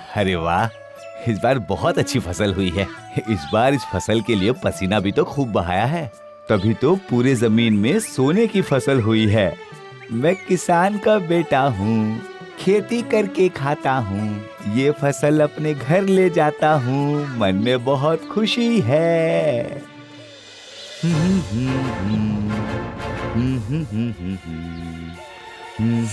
अरे वाह, इस बार बहुत अच्छी फसल हुई है। इस बार इस फसल के लिए पसीना भी तो खूब बहाया है, तभी तो पूरे जमीन में सोने की फसल हुई है। मैं किसान का बेटा हूँ, खेती करके खाता हूँ, ये फसल अपने घर ले जाता हूँ, मन में बहुत खुशी है।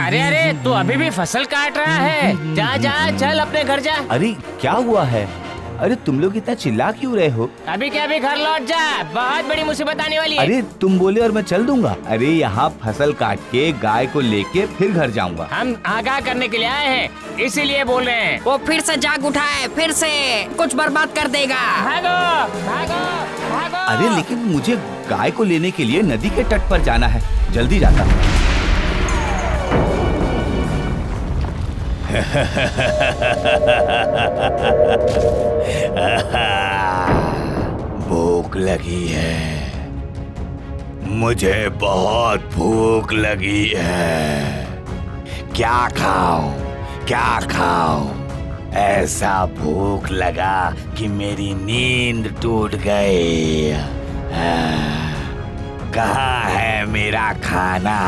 अरे अरे, तू अभी भी फसल काट रहा है? जा जा, चल अपने घर जा। अरे क्या हुआ है? अरे तुम लोग इतना चिल्ला क्यों रहे हो? अभी के अभी घर लौट जा, बहुत बड़ी मुसीबत आने वाली है। अरे तुम बोले और मैं चल दूंगा। अरे यहाँ फसल काट के गाय को लेके फिर घर जाऊंगा। हम आगाह करने के लिए आए हैं, इसीलिए बोल रहे हैं। वो फिर से जाग उठा है, फिर से कुछ बर्बाद कर देगा। भागो भागो भागो। अरे लेकिन मुझे गाय को लेने के लिए नदी के तट पर जाना है, जल्दी जाता हूँ। भूख लगी है, मुझे बहुत भूख लगी है। क्या खाऊं, क्या खाऊं? ऐसा भूख लगा कि मेरी नींद टूट गई। कहाँ है मेरा खाना?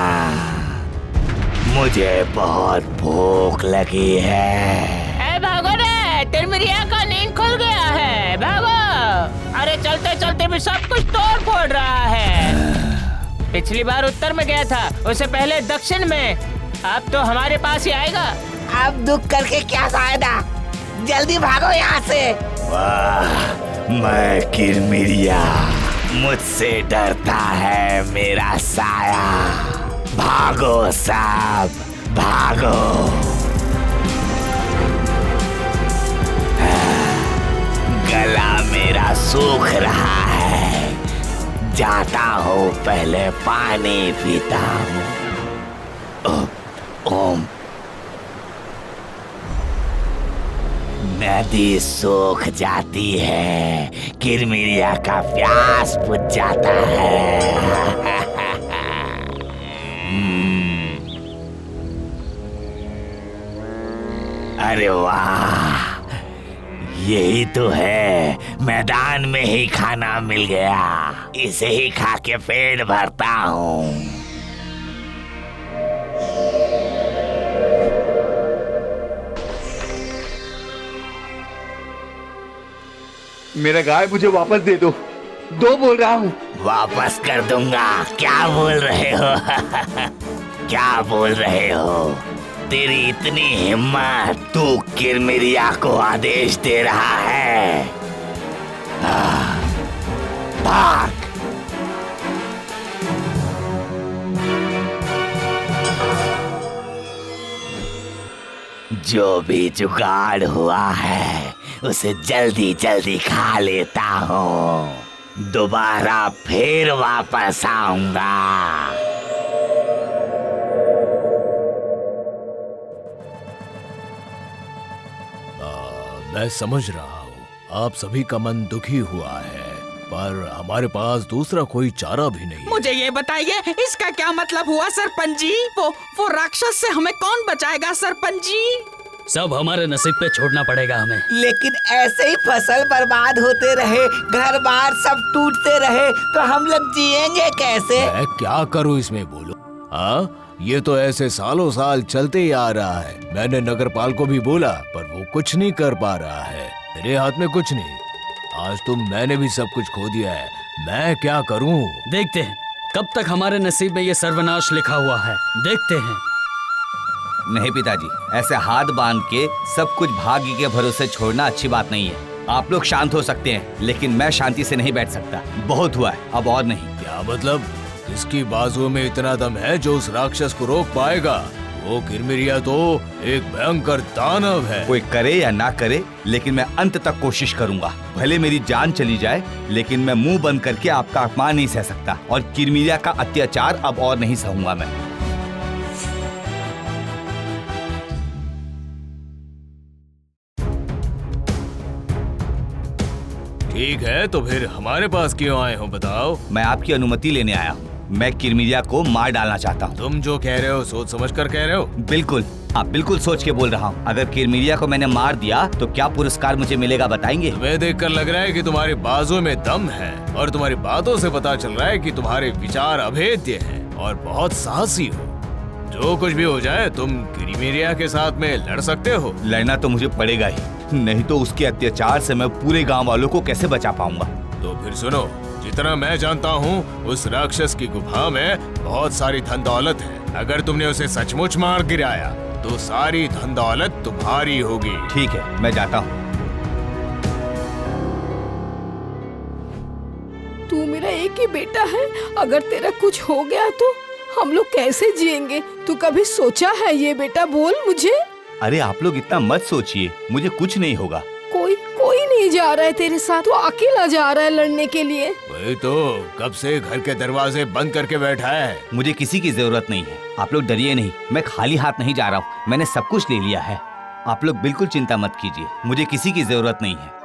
मुझे बहुत भूख लगी है। भागो रे, तिरमिरिया का नींद खुल गया है, भागो। अरे चलते चलते भी सब कुछ तोड़ फोड़ रहा है। पिछली बार उत्तर में गया था, उससे पहले दक्षिण में, अब तो हमारे पास ही आएगा। अब दुख करके क्या फायदा, जल्दी भागो यहाँ से। वाह, मैं किरमिरिया, मुझसे डरता है मेरा साया। भागो सब, भागो। गला मेरा सूख रहा है, जाता हूँ पहले पानी पीता हूँ। ओम। नदी सूख जाती है, किरमिरिया का प्यास बुझ जाता है। अरे वाह, यही तो है, मैदान में ही खाना मिल गया, इसे ही खा के पेट भरता हूँ। मेरा गाय मुझे वापस दे दो, दो बोल रहा हूँ। वापस कर दूंगा? क्या बोल रहे हो? क्या बोल रहे हो? तेरी इतनी हिम्मत, तू किरमिरिया को आदेश दे रहा है? भाग। जो भी जुगाड़ हुआ है उसे जल्दी जल्दी खा लेता हूँ, दोबारा फिर वापस आऊंगा। मैं समझ रहा हूँ, आप सभी का मन दुखी हुआ है, पर हमारे पास दूसरा कोई चारा भी नहीं है। मुझे ये बताइए, इसका क्या मतलब हुआ सरपंच जी? वो राक्षस से हमें कौन बचाएगा सरपंच जी? सब हमारे नसीब पे छोड़ना पड़ेगा हमें। लेकिन ऐसे ही फसल बर्बाद होते रहे, घर बार सब टूटते रहे, तो हम लोग जिएंगे कैसे? मैं क्या करूँ इसमें, बोलो? हाँ, ये तो ऐसे सालों साल चलते ही आ रहा है। मैंने नगरपाल को भी बोला, पर वो कुछ नहीं कर पा रहा है। मेरे हाथ में कुछ नहीं। आज तो मैंने भी सब कुछ खो दिया है, मैं क्या करूं? देखते हैं कब तक हमारे नसीब में ये सर्वनाश लिखा हुआ है, देखते हैं। नहीं पिताजी, ऐसे हाथ बांध के सब कुछ भाग्य के भरोसे छोड़ना अच्छी बात नहीं है। आप लोग शांत हो सकते हैं, लेकिन मैं शांति से नहीं बैठ सकता। बहुत हुआ है, अब और नहीं। क्या मतलब? इसकी बाजुओं में इतना दम है जो उस राक्षस को रोक पाएगा? वो किरमिरिया तो एक भयंकर दानव है। कोई करे या ना करे, लेकिन मैं अंत तक कोशिश करूंगा। भले मेरी जान चली जाए, लेकिन मैं मुंह बंद करके आपका अपमान नहीं सह सकता, और किरमिरिया का अत्याचार अब और नहीं सहूंगा मैं। ठीक है, तो फिर हमारे पास क्यों आए हो, बताओ? मैं आपकी अनुमति लेने आया हूँ। मैं किरमिरिया को मार डालना चाहता हूँ। तुम जो कह रहे हो सोच समझ कर कह रहे हो? बिल्कुल। हाँ बिल्कुल सोच के बोल रहा हूँ। अगर किरमिरिया को मैंने मार दिया तो क्या पुरस्कार मुझे मिलेगा बताएंगे? तुम्हें देखकर लग रहा है कि तुम्हारे बाजू में दम है और तुम्हारी बातों से पता चल रहा है कि तुम्हारे विचार अभेद्य हैं और बहुत साहसी हो। जो कुछ भी हो जाए तुम किरमिरिया के साथ में लड़ सकते हो। लड़ना तो मुझे पड़ेगा ही, नहीं तो उसके अत्याचार से मैं पूरे गांव वालों को कैसे बचा पाऊंगा। तो फिर सुनो, जितना मैं जानता हूँ उस राक्षस की गुफा में बहुत सारी धन दौलत है। अगर तुमने उसे सचमुच मार गिराया तो सारी धन दौलत तुम्हारी होगी। ठीक है, मैं जाता हूँ। तू मेरा एक ही बेटा है, अगर तेरा कुछ हो गया तो हम लोग कैसे जिएंगे? तू कभी सोचा है ये बेटा? बोल मुझे। अरे आप लोग इतना मत सोचिए, मुझे कुछ नहीं होगा। कोई नहीं जा रहा है तेरे साथ, तू अकेला जा रहा है लड़ने के लिए। वही तो, कब से घर के दरवाजे बंद करके बैठा है। मुझे किसी की जरूरत नहीं है, आप लोग डरिए नहीं। मैं खाली हाथ नहीं जा रहा हूँ, मैंने सब कुछ ले लिया है। आप लोग बिल्कुल चिंता मत कीजिए, मुझे किसी की जरूरत नहीं है।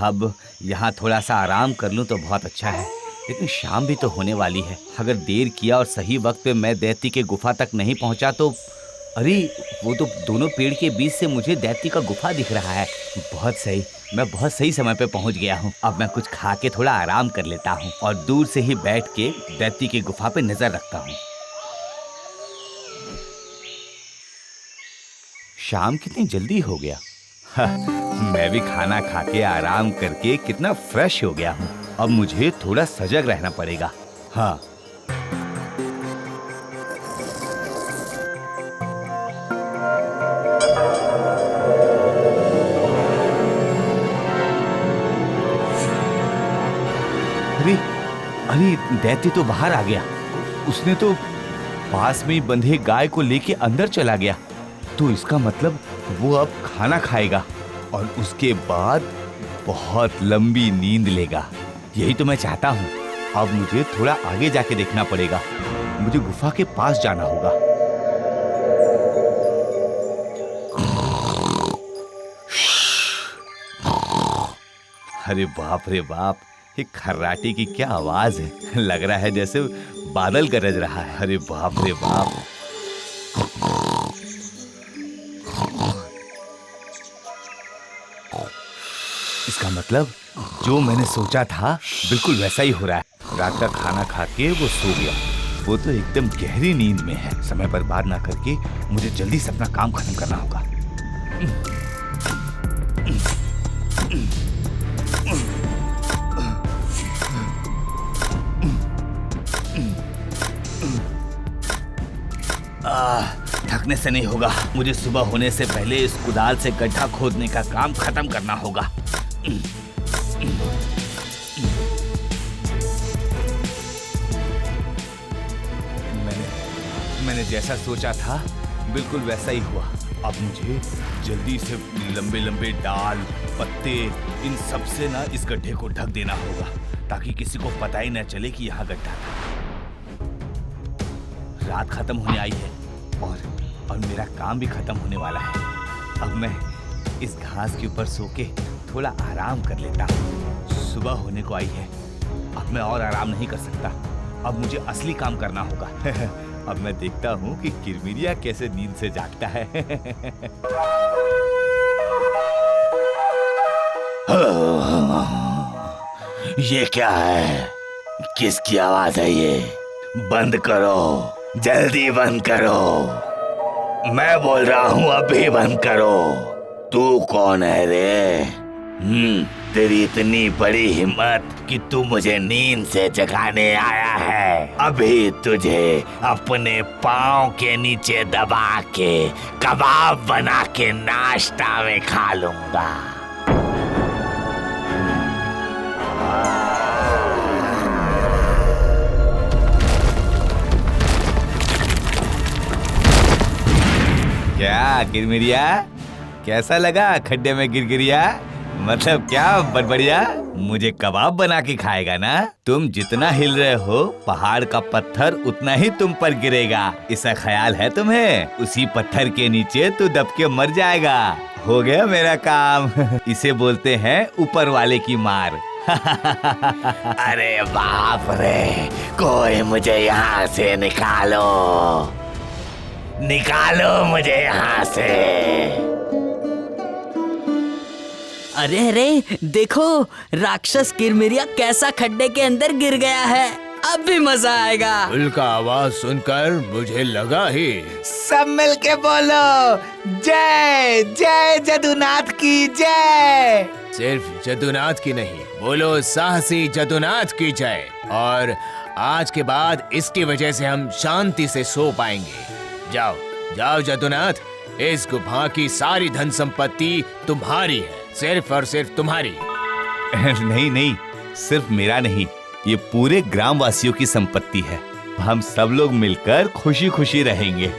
अब यहाँ थोड़ा सा आराम कर लूँ तो बहुत अच्छा है, लेकिन शाम भी तो होने वाली है। अगर देर किया और सही वक्त पे मैं दैत्य के गुफा तक नहीं पहुँचा तो अरे वो तो दोनों पेड़ के बीच से मुझे दैत्य का गुफा दिख रहा है। बहुत सही, मैं बहुत सही समय पे पहुँच गया हूँ। अब मैं कुछ खा के थोड़ा आराम कर लेता हूँ और दूर से ही बैठ के दैत्य की गुफा पे नजर रखता हूँ। शाम कितनी जल्दी हो गया। मैं भी खाना खा के आराम करके कितना फ्रेश हो गया हूँ। अब मुझे थोड़ा सजग रहना पड़ेगा। हाँ, अरे दैत्य तो बाहर आ गया। उसने तो पास में ही बंधे गाय को लेके अंदर चला गया। तो इसका मतलब वो अब खाना खाएगा और उसके बाद बहुत लंबी नींद लेगा। यही तो मैं चाहता हूँ। अब मुझे थोड़ा आगे जाके देखना पड़ेगा। मुझे गुफा के पास जाना होगा। अरे बाप रे बाप, ये खर्राटे की क्या आवाज है। लग रहा है जैसे बादल गरज रहा है। अरे बाप रे बाप। इसका मतलब जो मैंने सोचा था बिल्कुल वैसा ही हो रहा है। रात का खाना खा के वो सो गया। वो तो एकदम गहरी नींद में है। समय बर्बाद ना करके मुझे जल्दी से अपना काम खत्म करना होगा। थकने से नहीं होगा। मुझे सुबह होने से पहले इस कुदाल से गड्ढा खोदने का काम खत्म करना होगा। मैंने जैसा सोचा था बिल्कुल वैसा ही हुआ। अब मुझे जल्दी से लंबे लंबे डाल, पत्ते, इन सब से ना इस गड्ढे को ढक देना होगा ताकि किसी को पता ही न चले कि यहाँ गड्ढा था। रात खत्म होने आई है और मेरा काम भी खत्म होने वाला है। अब मैं इस घास के ऊपर सो के थोड़ा आराम कर लेता हूँ। सुबह होने को आई है, अब मैं और आराम नहीं कर सकता। अब मुझे असली काम करना होगा। अब मैं देखता हूँ कि किरमिरिया कैसे नींद से जागता है। ये क्या है? किसकी आवाज है ये? बंद करो, जल्दी बंद करो। मैं बोल रहा हूँ अभी बंद करो। तू कौन है रे? तेरी इतनी बड़ी हिम्मत कि तू मुझे नींद से जगाने आया है। अभी तुझे अपने पाँव के नीचे दबा के कबाब बना के नाश्ता में खा लूंगा। क्या किरमिरिया, कैसा लगा खड्डे में गिर गिरिया? मतलब क्या बड़बड़िया, मुझे कबाब बना के खाएगा ना? तुम जितना हिल रहे हो पहाड़ का पत्थर उतना ही तुम पर गिरेगा, ऐसा ख्याल है तुम्हें? उसी पत्थर के नीचे तू दब के मर जाएगा। हो गया मेरा काम। इसे बोलते हैं ऊपर वाले की मार। अरे बाप रे, कोई मुझे यहाँ से निकालो, निकालो मुझे यहाँ से। अरे अरे देखो, राक्षस किरमिरिया कैसा खड्डे के अंदर गिर गया है। अब भी मजा आएगा। फूल का आवाज सुनकर मुझे लगा ही। सब मिलके बोलो, जय जय जदुनाथ की जय। सिर्फ जदुनाथ की नहीं, बोलो साहसी जदुनाथ की जय। और आज के बाद इसकी वजह से हम शांति से सो पाएंगे। जाओ जाओ जदुनाथ, इस गुफा की सारी धन संपत्ति तुम्हारी है, सिर्फ और सिर्फ तुम्हारी। नहीं नहीं, सिर्फ मेरा नहीं, ये पूरे ग्रामवासियों की संपत्ति है। हम सब लोग मिलकर खुशी खुशी रहेंगे।